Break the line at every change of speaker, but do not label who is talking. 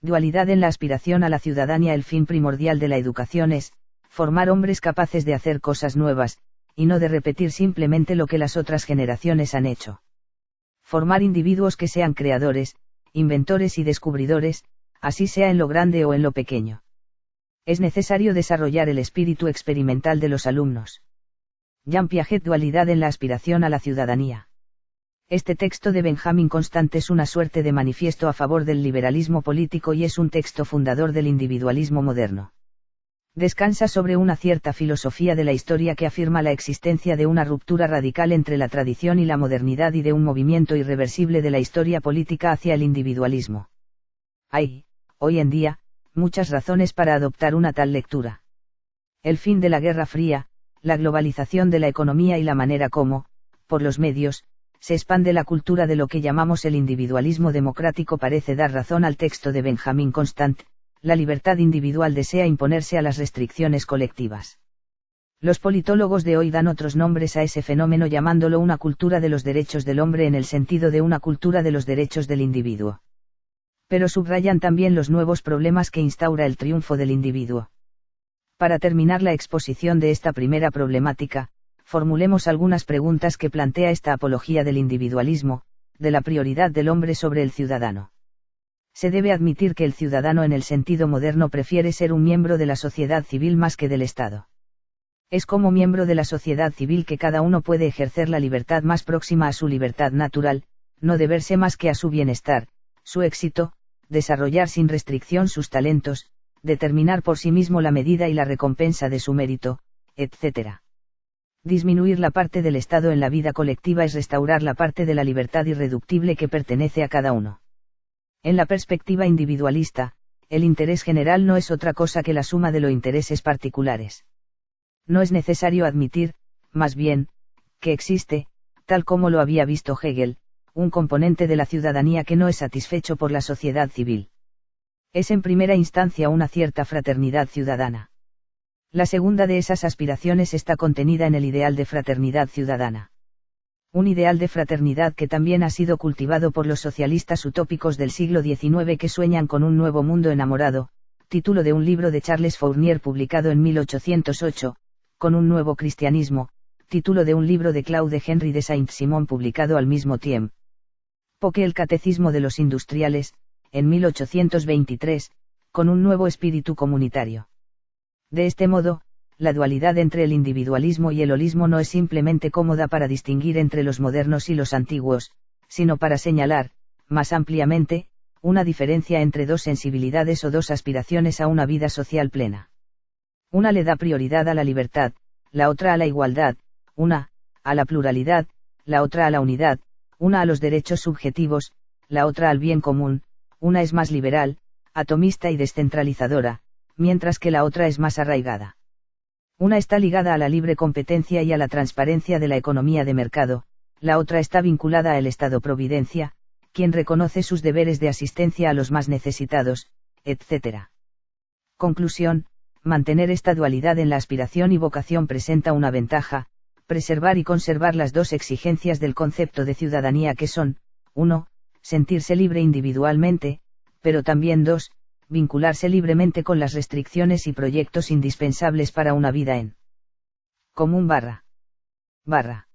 Dualidad en la aspiración a la ciudadanía. El fin primordial de la educación es, formar hombres capaces de hacer cosas nuevas, y no de repetir simplemente lo que las otras generaciones han hecho. Formar individuos que sean creadores, inventores y descubridores, así sea en lo grande o en lo pequeño. Es necesario desarrollar el espíritu experimental de los alumnos. Jean Piaget. Dualidad en la aspiración a la ciudadanía. Este texto de Benjamin Constant es una suerte de manifiesto a favor del liberalismo político y es un texto fundador del individualismo moderno. Descansa sobre una cierta filosofía de la historia que afirma la existencia de una ruptura radical entre la tradición y la modernidad y de un movimiento irreversible de la historia política hacia el individualismo. Hay, hoy en día, muchas razones para adoptar una tal lectura. El fin de la Guerra Fría, la globalización de la economía y la manera como, por los medios, se expande la cultura de lo que llamamos el individualismo democrático parece dar razón al texto de Benjamin Constant. La libertad individual desea imponerse a las restricciones colectivas. Los politólogos de hoy dan otros nombres a ese fenómeno llamándolo una cultura de los derechos del hombre en el sentido de una cultura de los derechos del individuo. Pero subrayan también los nuevos problemas que instaura el triunfo del individuo. Para terminar la exposición de esta primera problemática, formulemos algunas preguntas que plantea esta apología del individualismo, de la prioridad del hombre sobre el ciudadano. Se debe admitir que el ciudadano en el sentido moderno prefiere ser un miembro de la sociedad civil más que del Estado. Es como miembro de la sociedad civil que cada uno puede ejercer la libertad más próxima a su libertad natural, no deberse más que a su bienestar, su éxito, desarrollar sin restricción sus talentos, determinar por sí mismo la medida y la recompensa de su mérito, etc. Disminuir la parte del Estado en la vida colectiva es restaurar la parte de la libertad irreductible que pertenece a cada uno. En la perspectiva individualista, el interés general no es otra cosa que la suma de los intereses particulares. No es necesario admitir, más bien, que existe, tal como lo había visto Hegel, un componente de la ciudadanía que no es satisfecho por la sociedad civil. Es en primera instancia una cierta fraternidad ciudadana. La segunda de esas aspiraciones está contenida en el ideal de fraternidad ciudadana. Un ideal de fraternidad que también ha sido cultivado por los socialistas utópicos del siglo XIX que sueñan con un nuevo mundo enamorado, título de un libro de Charles Fournier publicado en 1808, con un nuevo cristianismo, título de un libro de Claude Henry de Saint-Simon publicado al mismo tiempo que el Catecismo de los Industriales, en 1823, con un nuevo espíritu comunitario. De este modo, la dualidad entre el individualismo y el holismo no es simplemente cómoda para distinguir entre los modernos y los antiguos, sino para señalar, más ampliamente, una diferencia entre dos sensibilidades o dos aspiraciones a una vida social plena. Una le da prioridad a la libertad, la otra a la igualdad, una, a la pluralidad, la otra a la unidad, una a los derechos subjetivos, la otra al bien común, una es más liberal, atomista y descentralizadora, mientras que la otra es más arraigada. Una está ligada a la libre competencia y a la transparencia de la economía de mercado, la otra está vinculada al Estado-providencia, quien reconoce sus deberes de asistencia a los más necesitados, etc. Conclusión: mantener esta dualidad en la aspiración y vocación presenta una ventaja, preservar y conservar las dos exigencias del concepto de ciudadanía que son, 1, sentirse libre individualmente, pero también 2, vincularse libremente con las restricciones y proyectos indispensables para una vida en común /.